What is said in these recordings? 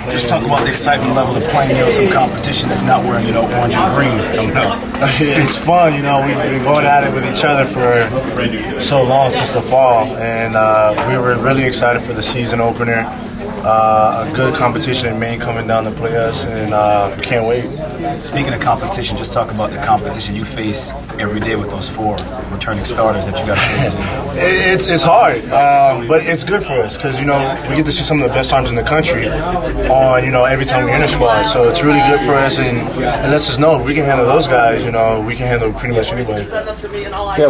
Just talk about the excitement level of playing, some competition that's not wearing, orange and green. It's fun, we've been going at it with each other for so long since the fall, and we were really excited for the season opener. A good competition in Maine coming down to play us, and can't wait. Speaking of competition, just talk about the competition you face every day with those 4 returning starters that you got to face. It's hard, but it's good for us because we get to see some of the best times in the country on every time we're in a squad. So it's really good for us, and it lets us know if we can handle those guys, we can handle pretty much anybody.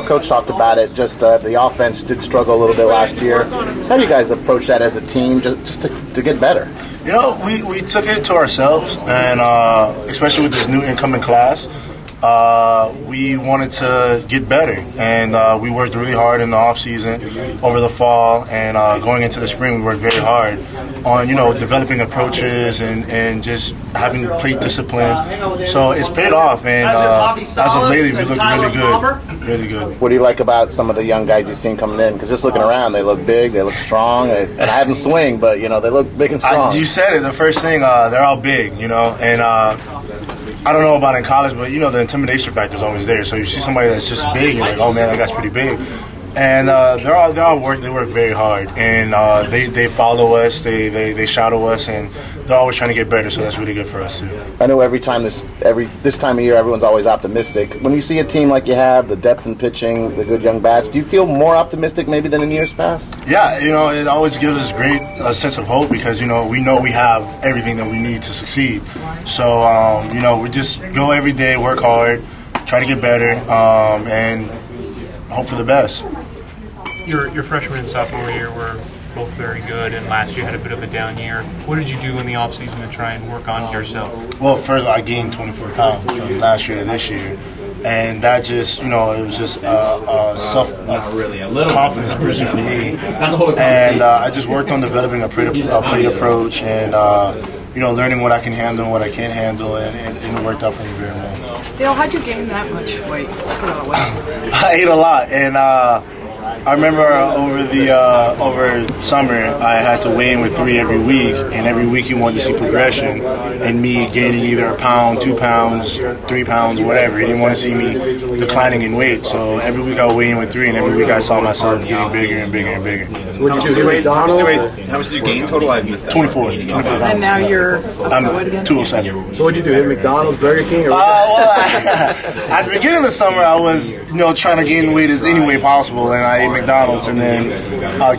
Coach talked about it. Just the offense did struggle a little bit last year. How do you guys approach that as a team, just to get better? We took it to ourselves, and especially with this new incoming class, we wanted to get better, and we worked really hard in the off season, over the fall, and going into the spring, we worked very hard on developing approaches and just having plate discipline. So it's paid off, and as of lately, we look really good, really good. What do you like about some of the young guys you've seen coming in? Because just looking around, they look big, they look strong, and I haven't swing, but they look big and strong. You said it. The first thing, they're all big, and I don't know about in college, but the intimidation factor is always there. So you see somebody that's just big, you're like, oh man, that guy's pretty big. And they work very hard, and they follow us, they shadow us, and they're always trying to get better. So that's really good for us too. I know this time of year, everyone's always optimistic. When you see a team like you have, the depth in pitching, the good young bats, do you feel more optimistic maybe than in years past? Yeah, it always gives us great sense of hope because we know we have everything that we need to succeed. So we just go every day, work hard, try to get better, and hope for the best. Your freshman and sophomore year were both very good, and last year had a bit of a down year. What did you do in the offseason to try and work on yourself? Well, first I gained 24 pounds from last year to this year, and that just, it was just confidence booster for me. And I just worked on developing a plate approach and, learning what I can handle and what I can't handle, and it worked out for me very well. Dale, how'd you gain that much weight? I ate a lot, and I remember over summer I had to weigh in with 3 every week, and every week he wanted to see progression and me gaining either a pound, 2 pounds, 3 pounds, whatever. He didn't want to see me declining in weight, so every week I would weigh in with 3, and every week I saw myself getting bigger and bigger and bigger. How much did you gain total? I missed that. 24 pounds. And now you're I'm 207. So what did you do? Hit McDonald's, Burger King, or at the beginning of the summer, I was, trying to gain weight as any way possible, and I ate McDonald's. And then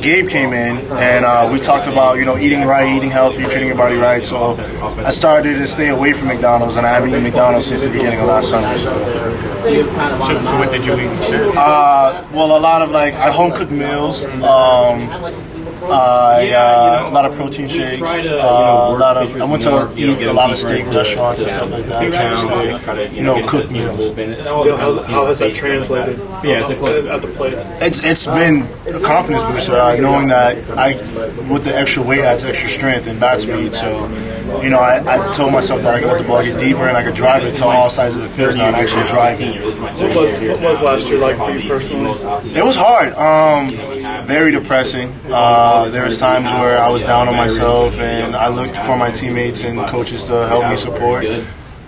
Gabe came in, and we talked about, eating right, eating healthy, treating your body right. So I started to stay away from McDonald's, and I haven't eaten McDonald's since the beginning of last summer. So what did you eat? well, a lot of home cooked meals. A lot of protein shakes. I went to eat a lot of steak restaurants and stuff like that. Cooked meals. How has that translated? At the plate. It's been a confidence booster, knowing that with the extra weight adds extra strength and bat speed. So, I told myself that I could let the ball get deeper and I could drive it to all sides of the field now and actually drive it. What was last year like for you personally? It was hard. Very depressing. There was times where I was down on myself, and I looked for my teammates and coaches to help me support,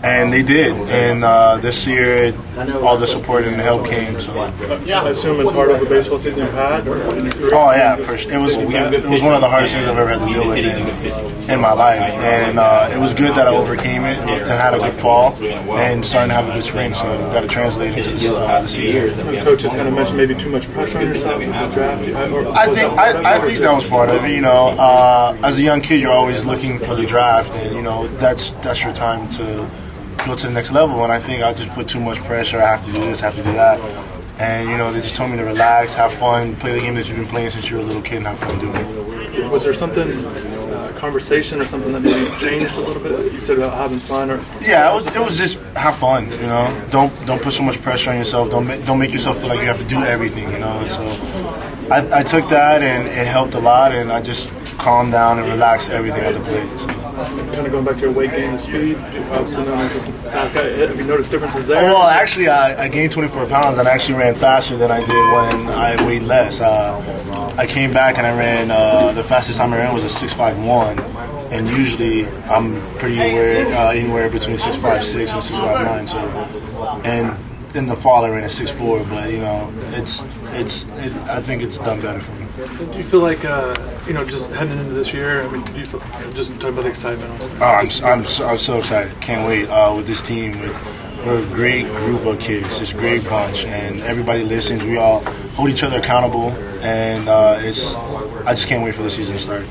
and they did. And this year, all the support and the help came. So I assume it's hard of a baseball season you've had. Oh yeah, for sure. It was one of the hardest things I've ever had to deal with in my life, and it was good that I overcame it and had a good fall and starting to have a good spring. So I've got to translate into the season. Coaches kind of mentioned maybe too much pressure on yourself in the draft. I think that was part of it. As a young kid, you're always looking for the draft, and that's your time to go to the next level. And I think I just put too much pressure. I have to do this, I have to do that. And they just told me to relax, have fun, play the game that you've been playing since you were a little kid, and have fun doing it. Was there something, conversation or something that maybe changed a little bit? You said about having fun, or yeah, it was just have fun. Don't put so much pressure on yourself. Don't make yourself feel like you have to do everything. So I took that, and it helped a lot, and I just calmed down and relaxed everything at the plate. So. kind of going back to your weight gain, the speed. Obviously, known as a fast guy. Have you noticed differences there? Well, actually, I gained 24 pounds and I actually ran faster than I did when I weighed less. I came back and I ran, the fastest time I ran was a 6.51, and usually I'm pretty anywhere between 6.56 and 6.59. So, and in the fall I ran a 6.4, but I think it's done better for me. Do you feel like just heading into this year? I mean, do you feel, just talk about the excitement also? I'm so excited. Can't wait with this team. We're a great group of kids, just a great bunch, and everybody listens. We all hold each other accountable, and I just can't wait for the season to start.